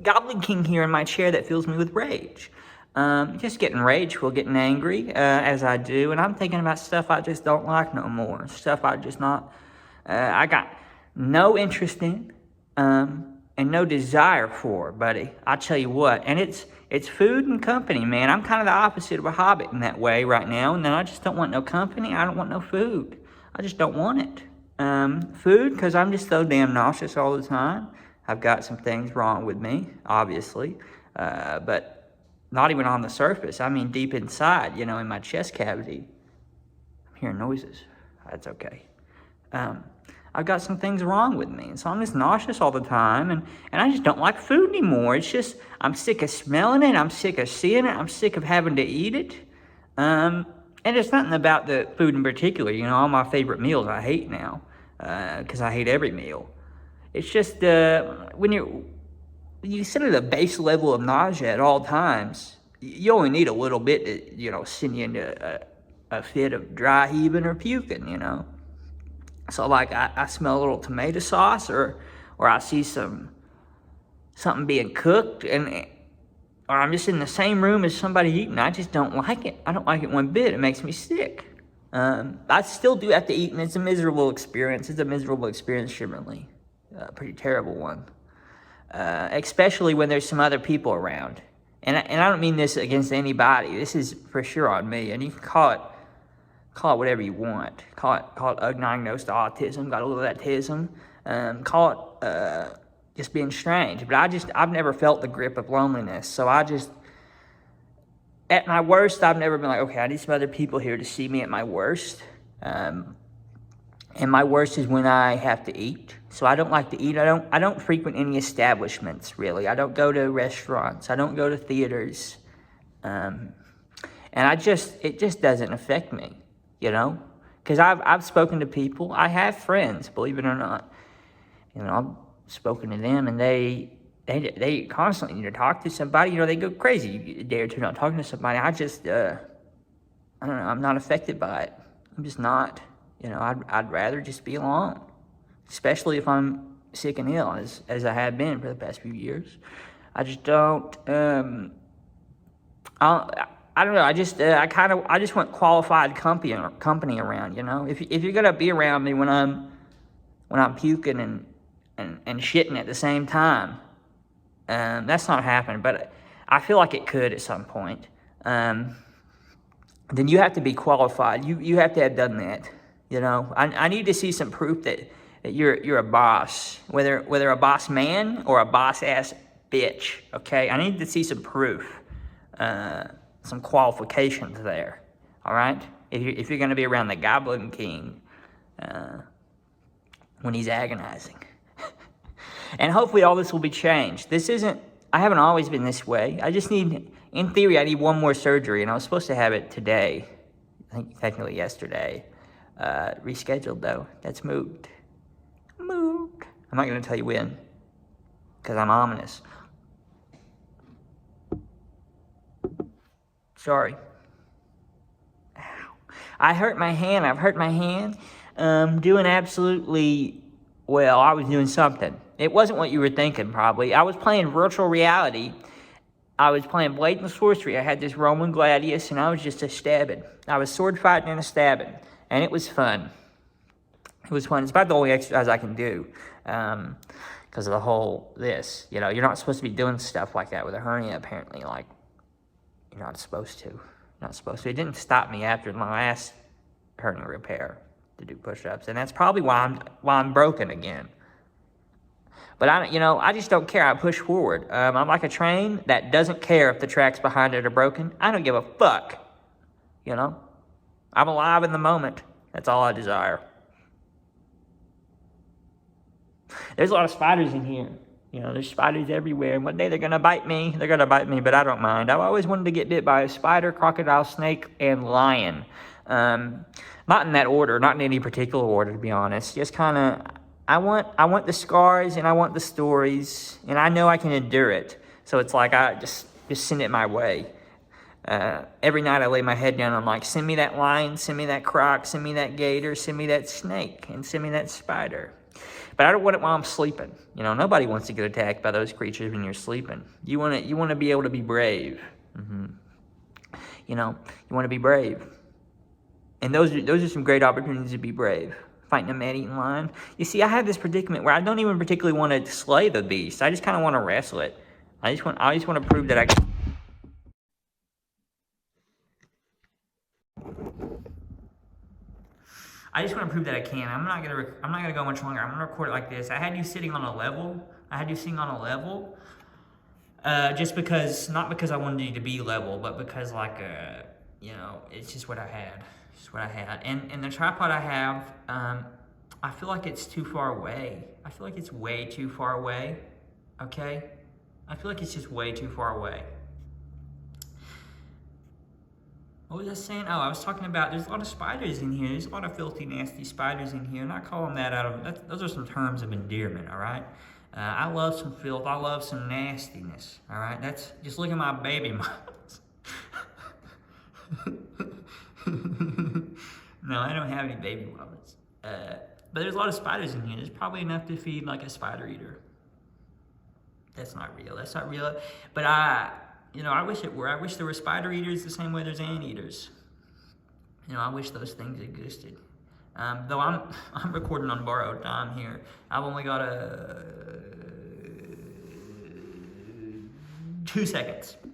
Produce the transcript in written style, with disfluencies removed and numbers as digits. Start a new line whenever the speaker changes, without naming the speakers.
Goblin King here in my chair that fills me with rage. Just getting rageful, getting angry, as I do, and I'm thinking about stuff I just don't like no more. Stuff I just not, I got no interest in, and no desire for, buddy. I tell you what, and it's food and company, man. I'm kind of the opposite of a hobbit in that way right now, and then I just don't want no company. I don't want no food. I just don't want it. Food, because I'm just so damn nauseous all the time. I've got some things wrong with me, obviously, but not even on the surface. I mean, deep inside, in my chest cavity. I'm hearing noises. That's okay. I've got some things wrong with me, and so I'm just nauseous all the time, and I just don't like food anymore. It's just, I'm sick of smelling it, I'm sick of seeing it, I'm sick of having to eat it. And it's nothing about the food in particular, all my favorite meals I hate now, because I hate every meal. It's just, when you sit at a base level of nausea at all times, you only need a little bit to, send you into a fit of dry heaving or puking, So like I smell a little tomato sauce or I see something being cooked or I'm just in the same room as somebody eating. I just don't like it. I don't like it one bit. It makes me sick. I still do have to eat, and it's a miserable experience. It's a miserable experience, Shimmerly. A pretty terrible one. Especially when there's some other people around. And I don't mean this against anybody. This is for sure on me. And you can call it whatever you want. Call it undiagnosed autism, got a little autism. Call it just being strange. But I've never felt the grip of loneliness. So at my worst, I've never been like, okay, I need some other people here to see me at my worst. And my worst is when I have to eat. So I don't like to eat. I don't frequent any establishments, really. I don't go to restaurants. I don't go to theaters. And it just doesn't affect me, Because I've spoken to people. I have friends, believe it or not. I've spoken to them, and they constantly need to talk to somebody. They go crazy a day or two not talking to somebody. I just, I don't know, I'm not affected by it. I'm just not. I'd rather just be alone, especially if I'm sick and ill, as I have been for the past few years. I just don't. I don't know. I just want qualified company around. If you're gonna be around me when I'm puking and shitting at the same time, that's not happening. But I feel like it could at some point. Then you have to be qualified. You have to have done that. I need to see some proof that you're a boss, whether a boss man or a boss ass bitch. Okay, I need to see some proof, some qualifications there. All right, if you're going to be around the Goblin King when he's agonizing, and hopefully all this will be changed. I haven't always been this way. I just need, in theory, I need one more surgery, and I was supposed to have it today. I think technically yesterday. Rescheduled though. That's moved. I'm not going to tell you when, because I'm ominous. Sorry. Ow. I hurt my hand. I've hurt my hand. Doing absolutely well. I was doing something. It wasn't what you were thinking, probably. I was playing virtual reality. I was playing Blatant Sorcery. I had this Roman Gladius, and I was just a stabbing. I was sword fighting and a stabbing. And it was fun. It was fun. It's about the only exercise I can do because of the whole this. You're not supposed to be doing stuff like that with a hernia, apparently. Like, you're not supposed to. It didn't stop me after my last hernia repair to do push-ups. And that's probably why I'm broken again. But I just don't care. I push forward. I'm like a train that doesn't care if the tracks behind it are broken. I don't give a fuck. I'm alive in the moment. That's all I desire. There's a lot of spiders in here. There's spiders everywhere. And one day they're going to bite me. But I don't mind. I've always wanted to get bit by a spider, crocodile, snake, and lion. Not in that order. Not in any particular order, to be honest. Just kind of, I want the scars and I want the stories. And I know I can endure it. So it's like I just send it my way. Every night I lay my head down, I'm like, send me that lion, send me that croc, send me that gator, send me that snake, and send me that spider. But I don't want it while I'm sleeping. You know, nobody wants to get attacked by those creatures when you're sleeping. You want to be able to be brave. You know, you want to be brave. And those are some great opportunities to be brave. Fighting a man-eating lion. You see, I have this predicament where I don't even particularly want to slay the beast. I just kind of want to wrestle it. I just want to prove that I can. I just want to prove that I can. I'm not gonna go much longer. I'm gonna record it like this. I had you sitting on a level. Just because, not because I wanted you to be level, but because you know, it's just what I had. And the tripod I have, I feel like it's too far away. I feel like it's way too far away. Okay? I feel like it's just way too far away. What was I saying? Oh, I was talking about there's a lot of spiders in here. There's a lot of filthy, nasty spiders in here. And I call them that those are some terms of endearment, all right? I love some filth. I love some nastiness, all right? Just look at my baby models. No, I don't have any baby models. But there's a lot of spiders in here. There's probably enough to feed like a spider eater. That's not real. But I wish it were. I wish there were spider eaters the same way there's anteaters. You know, I wish those things existed. Though I'm recording on borrowed time here. I've only got 2 seconds.